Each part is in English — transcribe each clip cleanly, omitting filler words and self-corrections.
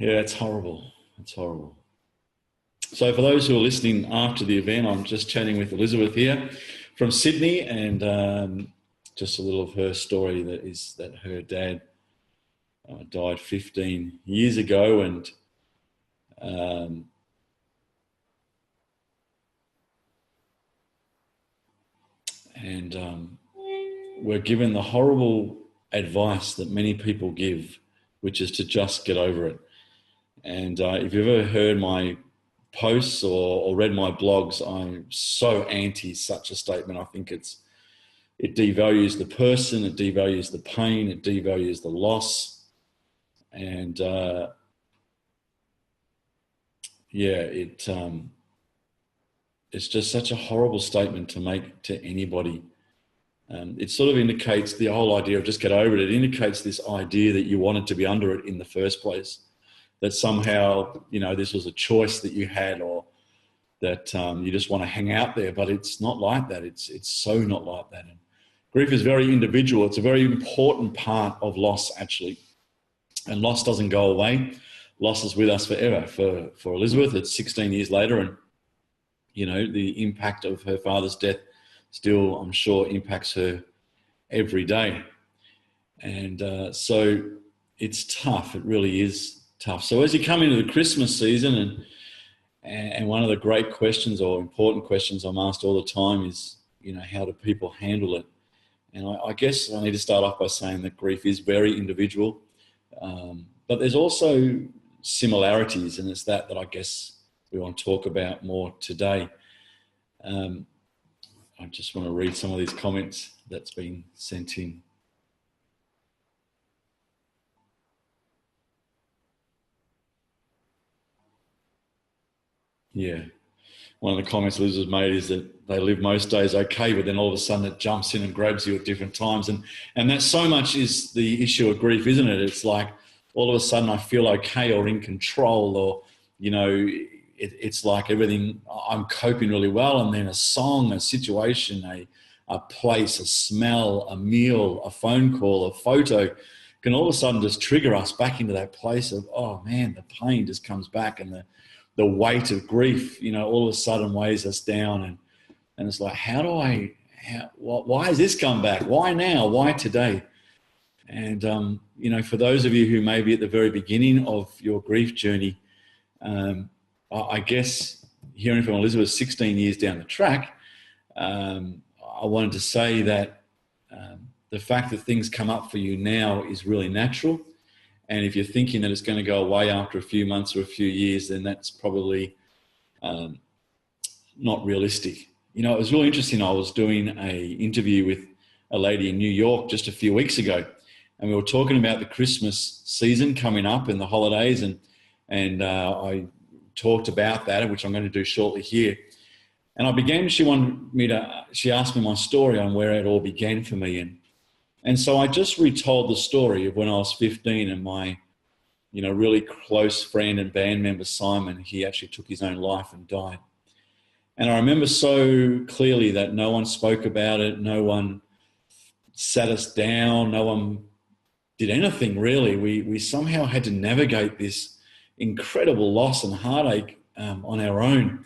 Yeah, it's horrible. It's horrible. So for those who are listening after the event, I'm just chatting with Elizabeth here from Sydney, and just a little of her story that her dad died 15 years ago, um, and we're given the horrible advice that many people give, which is to just get over it. And if you've ever heard my posts or read my blogs, I'm so anti such a statement. I think it devalues the person, it devalues the pain, it devalues the loss, and it's just such a horrible statement to make to anybody. It sort of indicates the whole idea of just get over it. It indicates this idea that you wanted to be under it in the first place, that somehow, this was a choice that you had, or that you just want to hang out there. But it's not like that. It's so not like that. And grief is very individual. It's a very important part of loss, actually. And loss doesn't go away. Loss is with us forever. For Elizabeth, it's 16 years later, and the impact of her father's death still, I'm sure, impacts her every day. And so it's tough. It really is tough. So as you come into the Christmas season, and one of the great questions or important questions I'm asked all the time is, how do people handle it? And I guess I need to start off by saying that grief is very individual, but there's also similarities, and it's that I guess we want to talk about more today. I just want to read some of these comments that's been sent in. Yeah. One of the comments Liz has made is that they live most days okay, but then all of a sudden it jumps in and grabs you at different times. And that so much is the issue of grief, isn't it? It's like all of a sudden I feel okay or in control, or, it's like everything, I'm coping really well. And then a song, a situation, a place, a smell, a meal, a phone call, a photo can all of a sudden just trigger us back into that place of, oh man, the pain just comes back, and the weight of grief, all of a sudden weighs us down. And it's like, why has this come back? Why now? Why today? And, for those of you who may be at the very beginning of your grief journey, I guess hearing from Elizabeth 16 years down the track, I wanted to say that the fact that things come up for you now is really natural. And if you're thinking that it's going to go away after a few months or a few years, then that's probably not realistic. It was really interesting. I was doing an interview with a lady in New York just a few weeks ago, and we were talking about the Christmas season coming up and the holidays, and I talked about that, which I'm going to do shortly here. And she asked me my story on where it all began for me. And so I just retold the story of when I was 15 and my, really close friend and band member, Simon, he actually took his own life and died. And I remember so clearly that no one spoke about it. No one sat us down. No one did anything really. We somehow had to navigate this incredible loss and heartache on our own.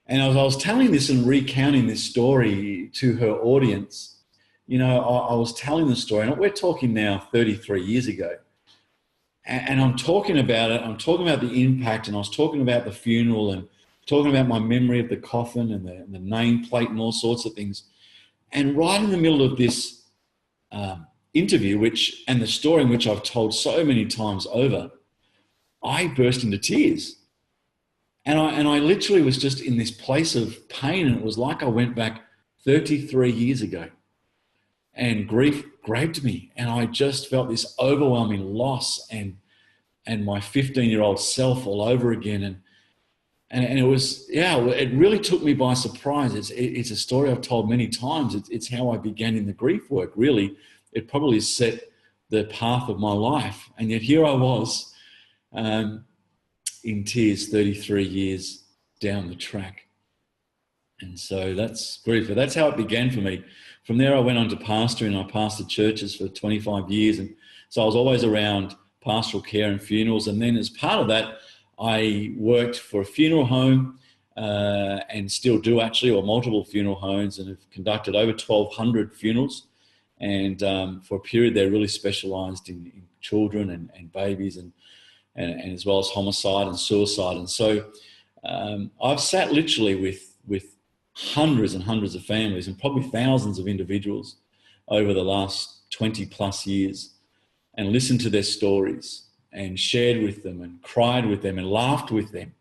And as I was telling this and recounting this story to her audience, I was telling the story, and we're talking now 33 years ago. And I'm talking about it. I'm talking about the impact, and I was talking about the funeral and talking about my memory of the coffin and the nameplate and all sorts of things. And right in the middle of this interview, and the story in which I've told so many times over, I burst into tears. And I literally was just in this place of pain, and it was like I went back 33 years ago. And grief grabbed me, and I just felt this overwhelming loss and my 15-year-old self all over again. And it was, it really took me by surprise. It's a story I've told many times. It's how I began in the grief work, really. It probably set the path of my life. And yet here I was in tears 33 years down the track. And so that's grief. But that's how it began for me. From there, I went on to pastoring. I pastored churches for 25 years. And so I was always around pastoral care and funerals. And then as part of that, I worked for a funeral home and still do actually, or multiple funeral homes, and have conducted over 1,200 funerals. And for a period, they're really specialised in children and babies and as well as homicide and suicide. And so I've sat literally with hundreds and hundreds of families and probably thousands of individuals over the last 20 plus years and listened to their stories and shared with them and cried with them and laughed with them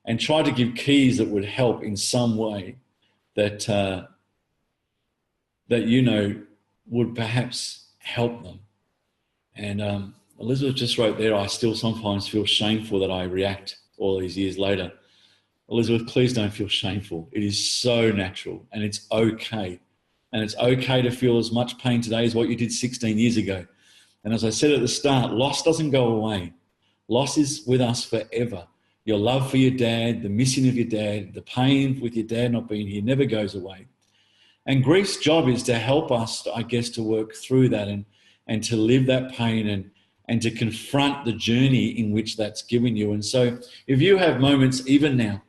and tried to give keys that would help in some way that would perhaps help them. And Elizabeth just wrote there, I still sometimes feel shameful that I react all these years later. Elizabeth, please don't feel shameful. It is so natural and it's okay. And it's okay to feel as much pain today as what you did 16 years ago. And as I said at the start, loss doesn't go away. Loss is with us forever. Your love for your dad, the missing of your dad, the pain with your dad not being here never goes away. And grief's job is to help us, I guess, to work through that and to live that pain and to confront the journey in which that's given you. And so if you have moments even now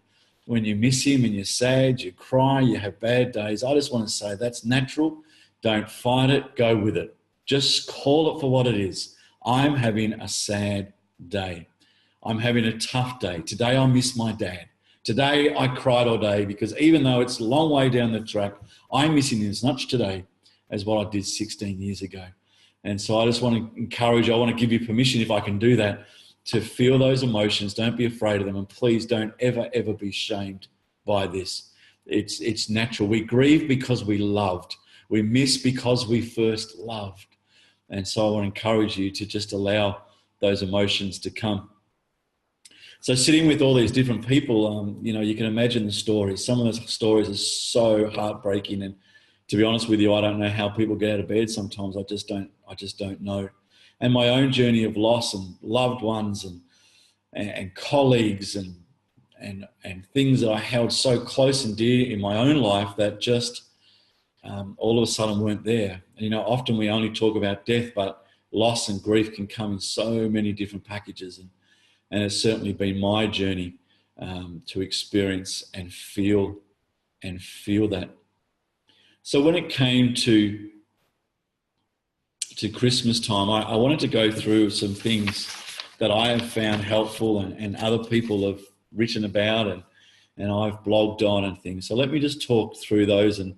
when you miss him and you're sad, you cry, you have bad days, I just want to say that's natural. Don't fight it, go with it. Just call it for what it is. I'm having a sad day. I'm having a tough day. Today I miss my dad. Today I cried all day because even though it's a long way down the track, I'm missing him as much today as what I did 16 years ago. And so I just want to encourage you, I want to give you permission, if I can do that, to feel those emotions. Don't be afraid of them. And please don't ever, ever be shamed by this. It's natural. We grieve because we loved. We miss because we first loved. And so I want to encourage you to just allow those emotions to come. So sitting with all these different people, you can imagine the stories. Some of the stories are so heartbreaking. And to be honest with you, I don't know how people get out of bed sometimes. I just don't know. And my own journey of loss and loved ones and colleagues and things that I held so close and dear in my own life that just all of a sudden weren't there. And, often we only talk about death, but loss and grief can come in so many different packages. And it's certainly been my journey to experience and feel that. So when it came to Christmas time, I wanted to go through some things that I have found helpful and other people have written about and I've blogged on and things. So let me just talk through those and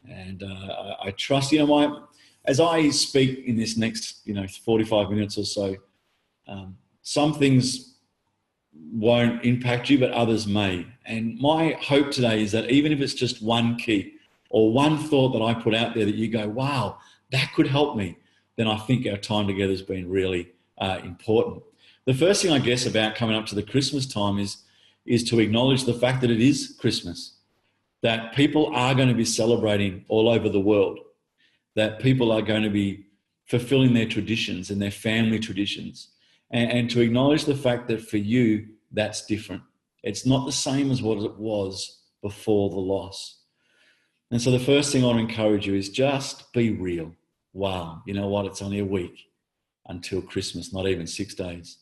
I trust, as I speak in this next, 45 minutes or so, some things won't impact you, but others may. And my hope today is that even if it's just one key or one thought that I put out there that you go, wow, that could help me, then I think our time together has been really important. The first thing, I guess, about coming up to the Christmas time is to acknowledge the fact that it is Christmas, that people are going to be celebrating all over the world, that people are going to be fulfilling their traditions and their family traditions, and to acknowledge the fact that for you, that's different. It's not the same as what it was before the loss. And so the first thing I want to encourage you is just be real. Wow, you know what? It's only a week until Christmas, not even 6 days.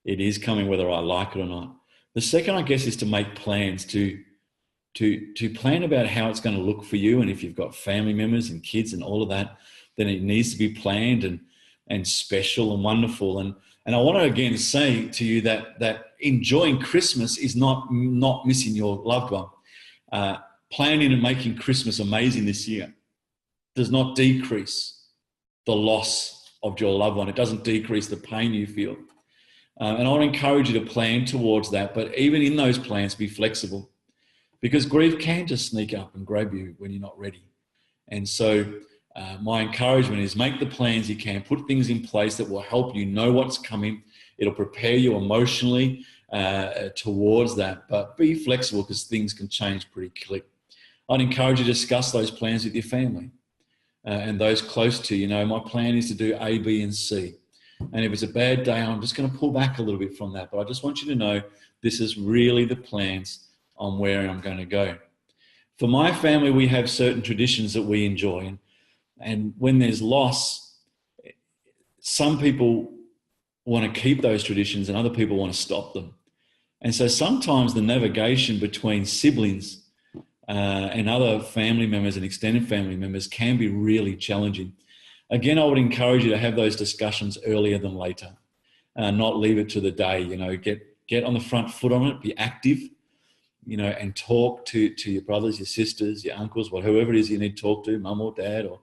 It is coming whether I like it or not. The second, I guess, is to make plans, to plan about how it's going to look for you. And if you've got family members and kids and all of that, then it needs to be planned and special and wonderful. And I want to again say to you that enjoying Christmas is not missing your loved one. Planning and making Christmas amazing this year does not decrease the loss of your loved one. It doesn't decrease the pain you feel. And I want to encourage you to plan towards that. But even in those plans, be flexible, because grief can just sneak up and grab you when you're not ready. And so my encouragement is make the plans you can, put things in place that will help you know what's coming. It'll prepare you emotionally towards that, but be flexible because things can change pretty quick. I'd encourage you to discuss those plans with your family and those close to you. My plan is to do A, B, and C. And if it's a bad day, I'm just going to pull back a little bit from that. But I just want you to know this is really the plans on where I'm going to go. For my family, we have certain traditions that we enjoy. And when there's loss, some people want to keep those traditions and other people want to stop them. And so sometimes the navigation between siblings and other family members and extended family members can be really challenging. Again, I would encourage you to have those discussions earlier than later, not leave it to the day. You know, get on the front foot on it, be active, you know, and talk to your brothers, your sisters, your uncles, whoever it is you need to talk to, mum or dad, or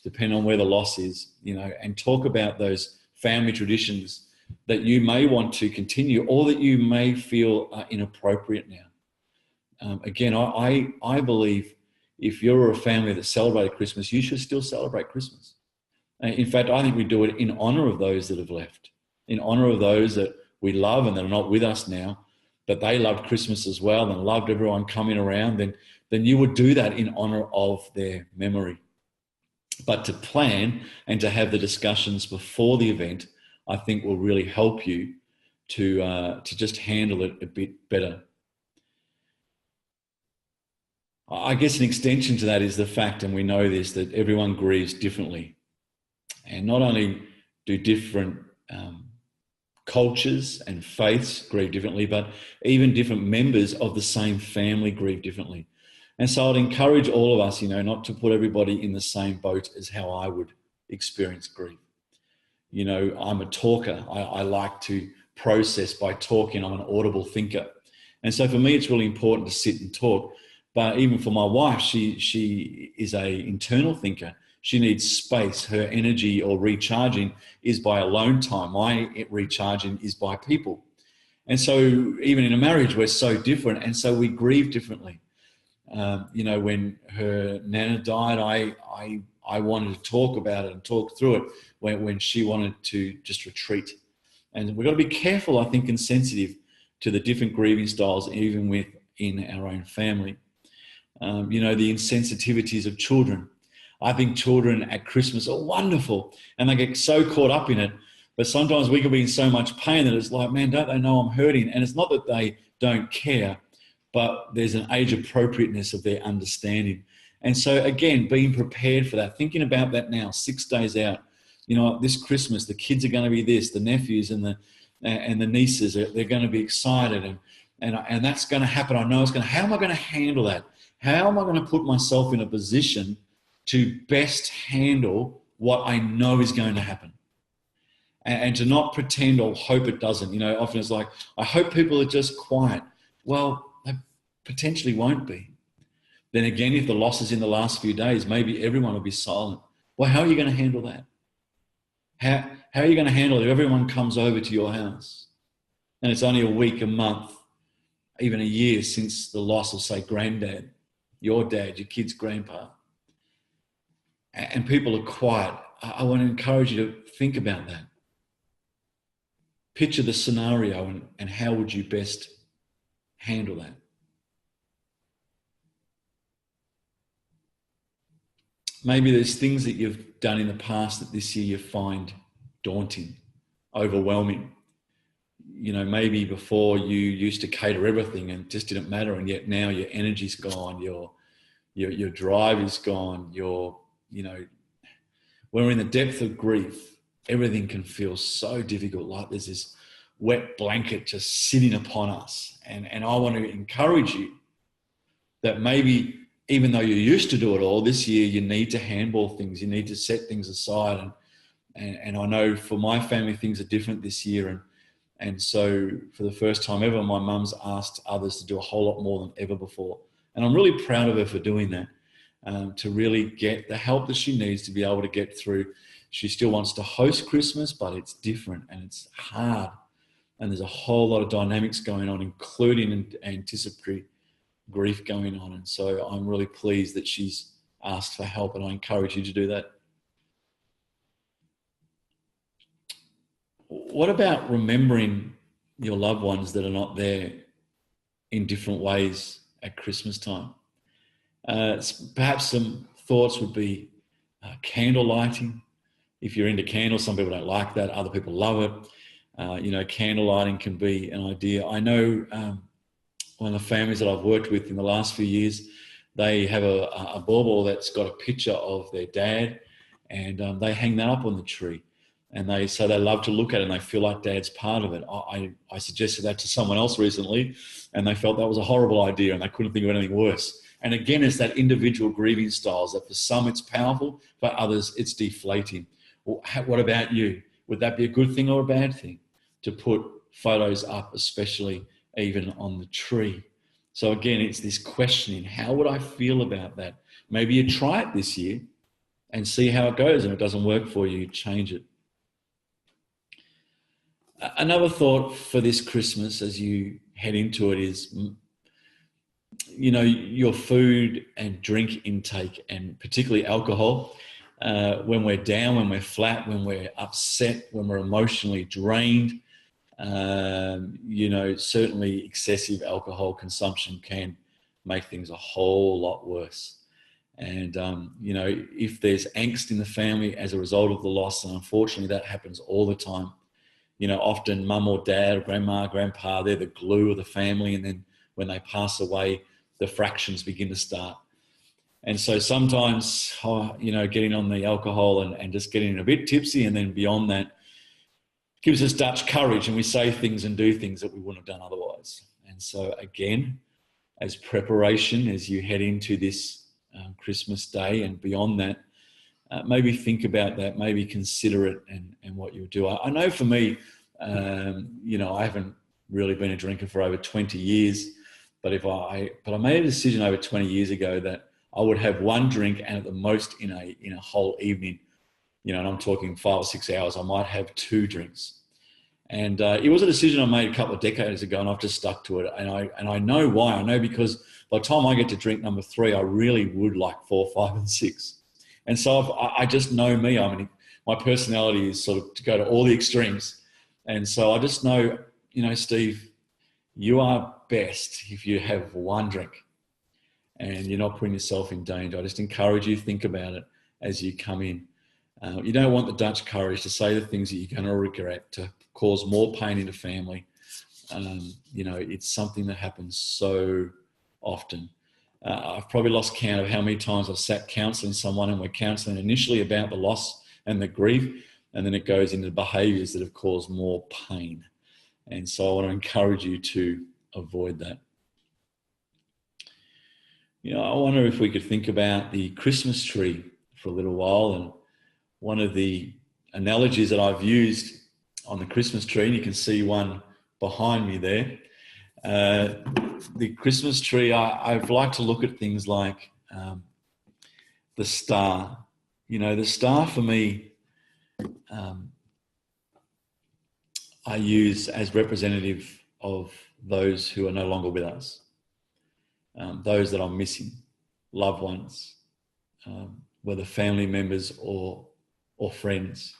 depending on where the loss is, you know, and talk about those family traditions that you may want to continue or that you may feel are inappropriate now. Again, I believe if you're a family that celebrated Christmas, you should still celebrate Christmas. In fact, I think we do it in honour of those that have left, in honour of those that we love and that are not with us now, but they loved Christmas as well and loved everyone coming around, then you would do that in honour of their memory. But to plan and to have the discussions before the event, I think will really help you to just handle it a bit better. I guess an extension to that is the fact, and we know this, that everyone grieves differently. And not only do different cultures and faiths grieve differently, but even different members of the same family grieve differently. And so I'd encourage all of us, you know, not to put everybody in the same boat as how I would experience grief. You know, I'm a talker. I like to process by talking. I'm an audible thinker. And so for me, it's really important to sit and talk. But even for my wife, she is an internal thinker. She needs space. Her energy or recharging is by alone time. My recharging is by people. And so even in a marriage, we're so different. And so we grieve differently. You know, when her nana died, I wanted to talk about it and talk through it when she wanted to just retreat. And we've got to be careful, I think, and sensitive to the different grieving styles, even within our own family. You know, the insensitivities of children. I think children at Christmas are wonderful and they get so caught up in it. But sometimes we can be in so much pain that it's like, man, don't they know I'm hurting? And it's not that they don't care, but there's an age appropriateness of their understanding. And so again, being prepared for that, thinking about that now, 6 days out, you know, this Christmas, the kids are going to be this, the nephews and the nieces, they're going to be excited and that's going to happen. I know it's going to, how am I going to handle that? How am I going to put myself in a position to best handle what I know is going to happen? And to not pretend or hope it doesn't. You know, often it's like, I hope people are just quiet. Well, they potentially won't be. Then again, if the loss is in the last few days, maybe everyone will be silent. Well, how are you going to handle that? How are you going to handle it if everyone comes over to your house and it's only a week, a month, even a year since the loss of, say, granddad, your dad, your kid's grandpa, and people are quiet? I want to encourage you to think about that. Picture the scenario and how would you best handle that? Maybe there's things that you've done in the past that this year you find daunting, overwhelming. You know, maybe before you used to cater everything and it just didn't matter, and yet now your energy's gone, your drive is gone, you know, when we're in the depth of grief, everything can feel so difficult, like there's this wet blanket just sitting upon us. And I want to encourage you that maybe even though you're used to do it all, this year you need to handball things, you need to set things aside. And I know for my family, things are different this year. And so for the first time ever, my mum's asked others to do a whole lot more than ever before. And I'm really proud of her for doing that, to really get the help that she needs to be able to get through. She still wants to host Christmas, but it's different and it's hard. And there's a whole lot of dynamics going on, including anticipatory grief going on. And so I'm really pleased that she's asked for help, and I encourage you to do that. What about remembering your loved ones that are not there in different ways at Christmas time? Perhaps some thoughts would be candle lighting. If you're into candles, some people don't like that, other people love it. You know, candle lighting can be an idea. I know one of the families that I've worked with in the last few years, they have a bauble that's got a picture of their dad, and they hang that up on the tree. And they love to look at it and they feel like dad's part of it. I suggested that to someone else recently and they felt that was a horrible idea and they couldn't think of anything worse. And again, it's that individual grieving styles that for some it's powerful, for others it's deflating. Well, what about you? Would that be a good thing or a bad thing to put photos up, especially even on the tree? So again, it's this questioning, how would I feel about that? Maybe you try it this year and see how it goes, and if it doesn't work for you, change it. Another thought for this Christmas as you head into it is, your food and drink intake, and particularly alcohol. When we're down, when we're flat, when we're upset, when we're emotionally drained, certainly excessive alcohol consumption can make things a whole lot worse. And, if there's angst in the family as a result of the loss, and unfortunately that happens all the time, often mum or dad or grandma, grandpa, they're the glue of the family. And then when they pass away, the fractions begin to start. And so sometimes, getting on the alcohol and just getting a bit tipsy and then beyond that gives us Dutch courage, and we say things and do things that we wouldn't have done otherwise. And so again, as preparation, as you head into this Christmas Day and beyond that, maybe think about that, maybe consider it and what you'll do. I know for me, I haven't really been a drinker for over 20 years, but I made a decision over 20 years ago that I would have one drink, and at the most in a whole evening, and I'm talking 5 or 6 hours, I might have 2 drinks. And it was a decision I made a couple of decades ago, and I've just stuck to it. And I know why. I know because by the time I get to drink number 3, I really would like 4, 5, and 6. And so I just know me. I mean, my personality is sort of to go to all the extremes. And so I just know, Steve, you are best if you have one drink and you're not putting yourself in danger. I just encourage you to think about it as you come in. You don't want the Dutch courage to say the things that you're going to regret, to cause more pain in the family. It's something that happens so often. I've probably lost count of how many times I've sat counselling someone and we're counselling initially about the loss and the grief, and then it goes into behaviours that have caused more pain. And so I want to encourage you to avoid that. I wonder if we could think about the Christmas tree for a little while. And one of the analogies that I've used on the Christmas tree, and you can see one behind me there, the Christmas tree, I've liked to look at things like the star. The star for me, I use as representative of those who are no longer with us, those that I'm missing, loved ones, whether family members or friends.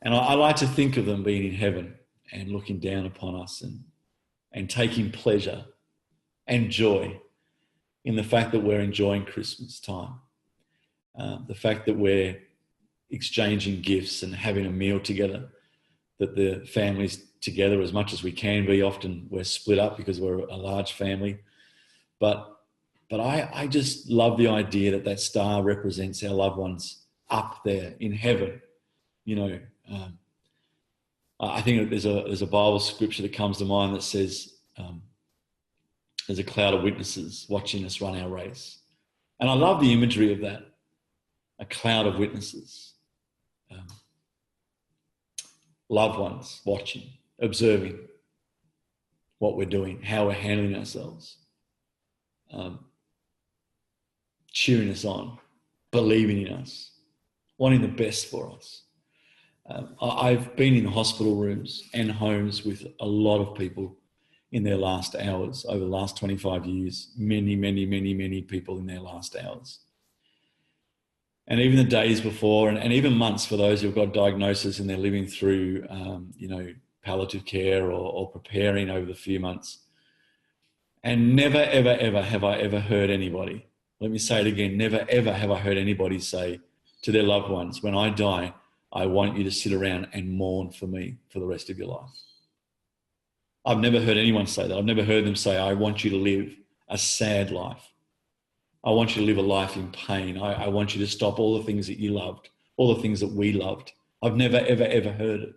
And I like to think of them being in heaven and looking down upon us and taking pleasure and joy in the fact that we're enjoying Christmas time. The fact that we're exchanging gifts and having a meal together, that the family's together as much as we can be. Often we're split up because we're a large family. But I just love the idea that star represents our loved ones up there in heaven. I think there's a Bible scripture that comes to mind that says there's a cloud of witnesses watching us run our race. And I love the imagery of that, a cloud of witnesses, loved ones watching, observing what we're doing, how we're handling ourselves, cheering us on, believing in us, wanting the best for us. I've been in hospital rooms and homes with a lot of people in their last hours over the last 25 years, many, many, many, many people in their last hours. And even the days before and even months for those who've got diagnosis and they're living through, palliative care or preparing over the few months. And never, ever, ever have I ever heard anybody, let me say it again, never, ever have I heard anybody say to their loved ones, when I die, I want you to sit around and mourn for me for the rest of your life. I've never heard anyone say that. I've never heard them say, I want you to live a sad life. I want you to live a life in pain. I want you to stop all the things that you loved, all the things that we loved, I've never, ever, ever heard it.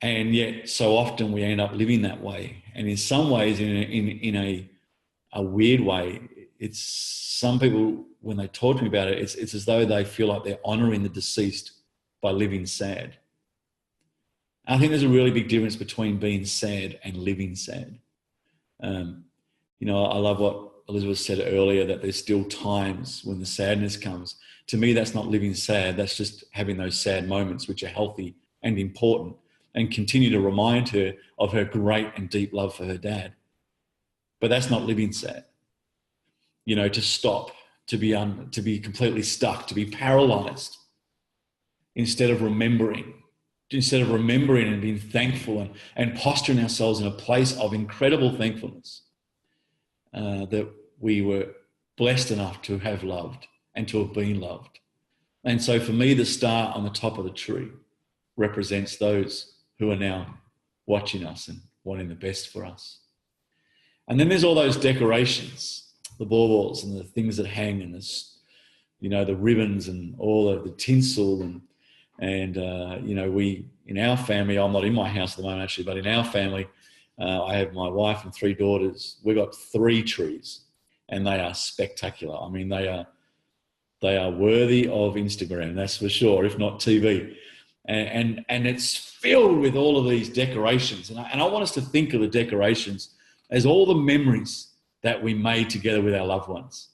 And yet so often we end up living that way. And in some ways, in a weird way, it's some people, when they talk to me about it, it's as though they feel like they're honouring the deceased by living sad. I think there's a really big difference between being sad and living sad. You know, I love what Elizabeth said earlier, that there's still times when the sadness comes. To me, that's not living sad. That's just having those sad moments, which are healthy and important, and continue to remind her of her great and deep love for her dad. But that's not living sad. You know, to stop, to be completely stuck, to be paralyzed, instead of remembering and being thankful and posturing ourselves in a place of incredible thankfulness, that we were blessed enough to have loved and to have been loved. And so for me, the star on the top of the tree represents those who are now watching us and wanting the best for us. And then there's all those decorations, the baubles and the things that hang, and this, you know, the ribbons and all of the tinsel and you know, we, in our family, I'm not in my house at the moment actually, but in our family, I have my wife and 3 daughters. We've got 3 trees, and they are spectacular. I mean, they are worthy of Instagram, that's for sure, if not TV. And it's filled with all of these decorations. And I want us to think of the decorations as all the memories that we made together with our loved ones.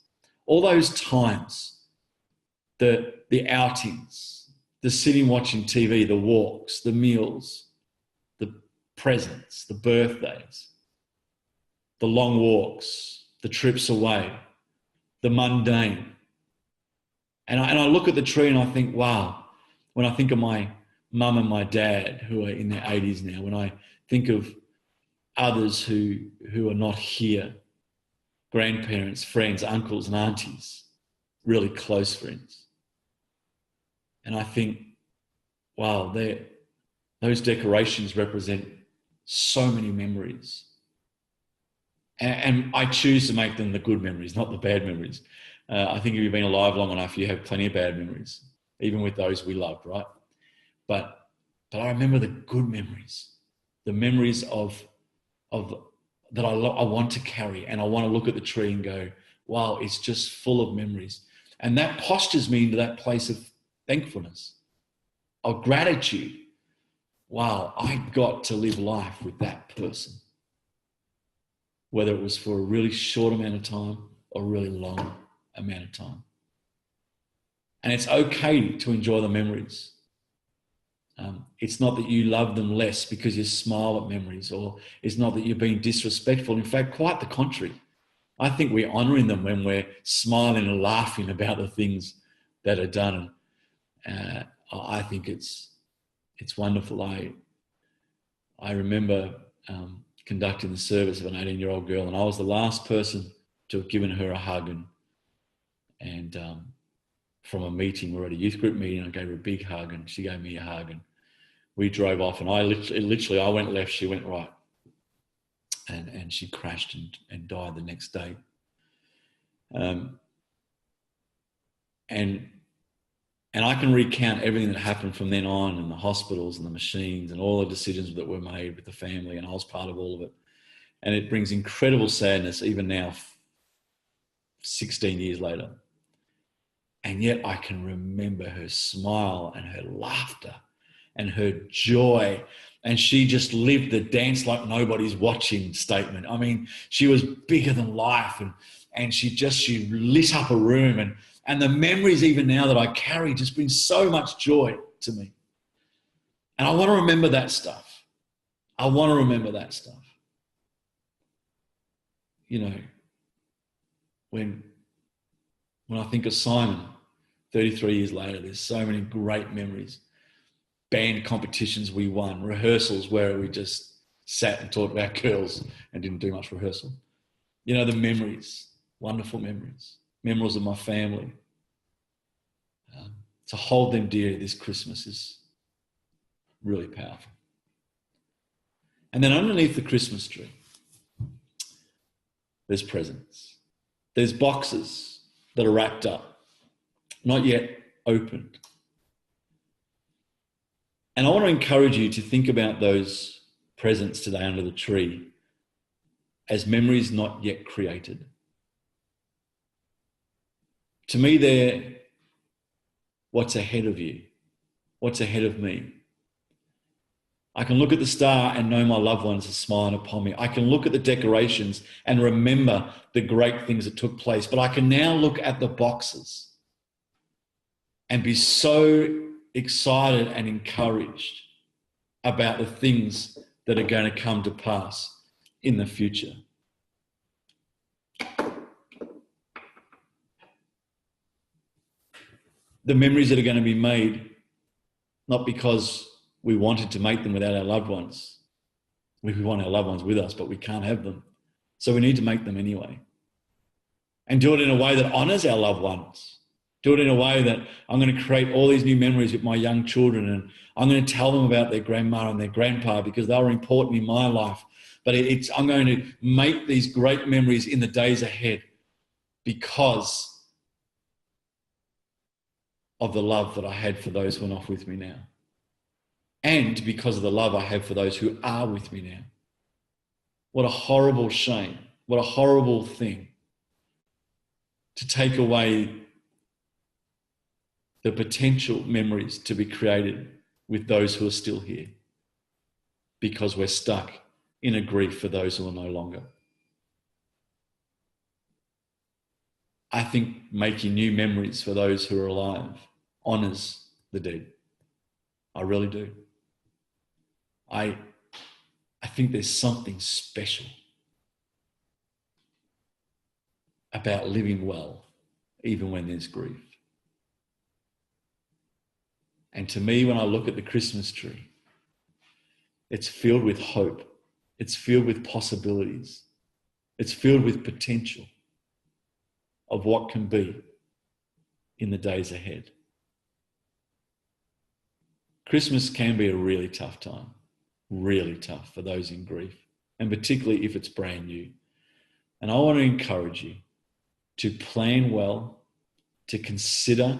All those times, the outings, the sitting watching TV, the walks, the meals, the presents, the birthdays, the long walks, the trips away, the mundane. And I look at the tree and I think, wow, when I think of my mum and my dad who are in their 80s now, when I think of others who are not here, grandparents, friends, uncles and aunties, really close friends. And I think, wow, those decorations represent so many memories. And I choose to make them the good memories, not the bad memories. I think if you've been alive long enough, you have plenty of bad memories, even with those we loved, right? But I remember the good memories, the memories of that I want to carry, and I want to look at the tree and go, wow, it's just full of memories. And that postures me into that place of thankfulness, of gratitude. Wow, I got to live life with that person, whether it was for a really short amount of time or a really long amount of time. And it's okay to enjoy the memories. It's not that you love them less because you smile at memories, or it's not that you're being disrespectful. In fact, quite the contrary. I think we're honouring them when we're smiling and laughing about the things that are done. I think it's wonderful. I remember conducting the service of an 18-year-old girl, and I was the last person to have given her a hug. And from a meeting, we were at a youth group meeting, I gave her a big hug, and she gave me a hug, and we drove off, and I went left, she went right, and she crashed and died the next day. And I can recount everything that happened from then on, and the hospitals and the machines and all the decisions that were made with the family, and I was part of all of it. And it brings incredible sadness even now, 16 years later. And yet I can remember her smile and her laughter and her joy. And she just lived the dance like nobody's watching statement. I mean, she was bigger than life, and she lit up a room, and the memories even now that I carry just bring so much joy to me. And I want to remember that stuff. I want to remember that stuff. You know, when I think of Simon, 33 years later, there's so many great memories. Band competitions we won, rehearsals where we just sat and talked about girls and didn't do much rehearsal. You know, the memories, wonderful memories of my family. To hold them dear this Christmas is really powerful. And then underneath the Christmas tree, there's presents. There's boxes that are wrapped up, not yet opened. And I want to encourage you to think about those presents today under the tree as memories not yet created. To me, they're what's ahead of you, what's ahead of me. I can look at the star and know my loved ones are smiling upon me. I can look at the decorations and remember the great things that took place. But I can now look at the boxes and be so excited and encouraged about the things that are going to come to pass in the future. The memories that are going to be made, not because we wanted to make them without our loved ones. We want our loved ones with us, but we can't have them. So we need to make them anyway. And do it in a way that honours our loved ones. Do it in a way that I'm going to create all these new memories with my young children, and I'm going to tell them about their grandma and their grandpa because they were important in my life. But I'm going to make these great memories in the days ahead because of the love that I had for those who are not with me now. And because of the love I have for those who are with me now. What a horrible shame. What a horrible thing to take away the potential memories to be created with those who are still here because we're stuck in a grief for those who are no longer. I think making new memories for those who are alive honours the dead. I really do. I think there's something special about living well, even when there's grief. And to me, when I look at the Christmas tree, it's filled with hope. It's filled with possibilities. It's filled with potential of what can be in the days ahead. Christmas can be a really tough time, really tough for those in grief, and particularly if it's brand new. And I want to encourage you to plan well, to consider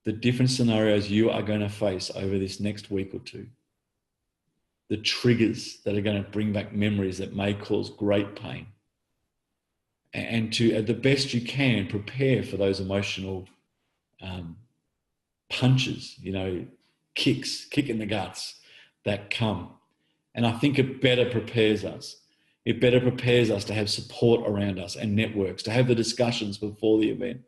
the different scenarios you are going to face over this next week or two, the triggers that are going to bring back memories that may cause great pain, and to, at the best you can, prepare for those emotional punches, kick in the guts that come. And I think it better prepares us. It better prepares us to have support around us and networks, to have the discussions before the event,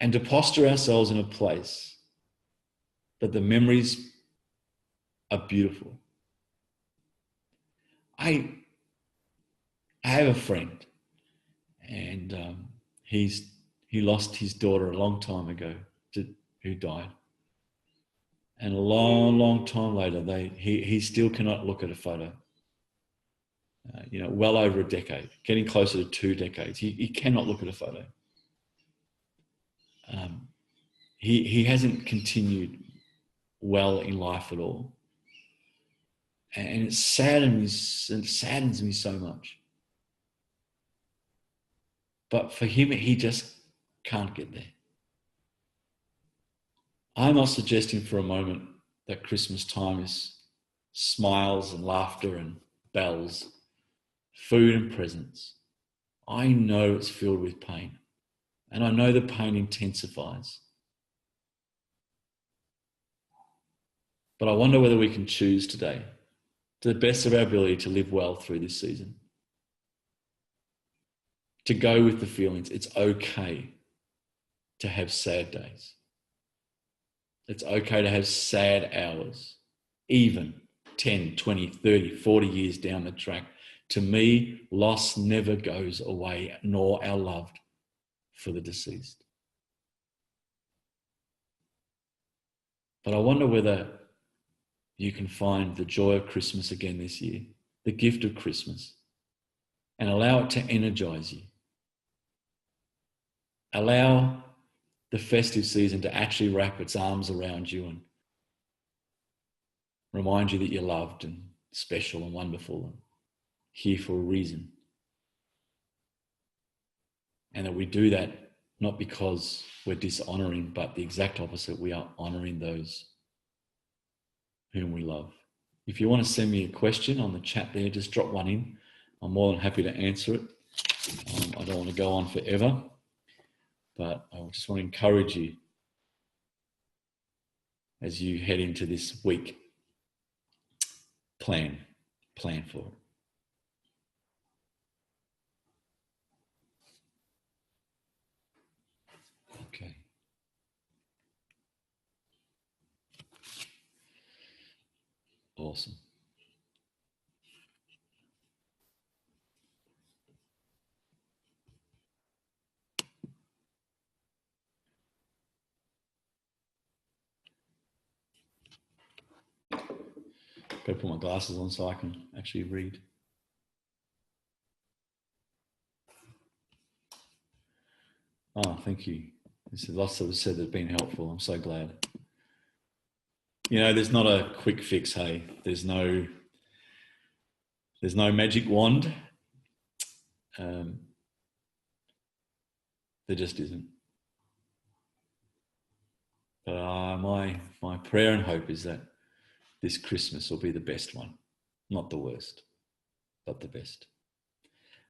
and to posture ourselves in a place that the memories are beautiful. I have a friend, and he lost his daughter a long time ago, who died. And a long, long time later, he still cannot look at a photo. Well over a decade, getting closer to 2 decades. He cannot look at a photo. He hasn't continued well in life at all. And it saddens me so much. But for him, he just can't get there. I'm not suggesting for a moment that Christmas time is smiles and laughter and bells, food and presents. I know it's filled with pain, and I know the pain intensifies. But I wonder whether we can choose today, to the best of our ability, to live well through this season. To go with the feelings. It's okay to have sad days. It's okay to have sad hours, even 10, 20, 30, 40 years down the track. To me, loss never goes away, nor our love for the deceased. But I wonder whether you can find the joy of Christmas again this year, the gift of Christmas, and allow it to energize you. Allow the festive season to actually wrap its arms around you and remind you that you're loved and special and wonderful and here for a reason. And that we do that not because we're dishonoring, but the exact opposite. We are honoring those whom we love. If you want to send me a question on the chat there, just drop one in. I'm more than happy to answer it. I don't want to go on forever, but I just want to encourage you as you head into this week. Plan for it. Okay. Awesome. Got to put my glasses on so I can actually read. Oh, thank you. There's lots that was said that have been helpful. I'm so glad. You know, there's not a quick fix, hey. There's no magic wand. There just isn't. But my prayer and hope is that this Christmas will be the best one. Not the worst, but the best.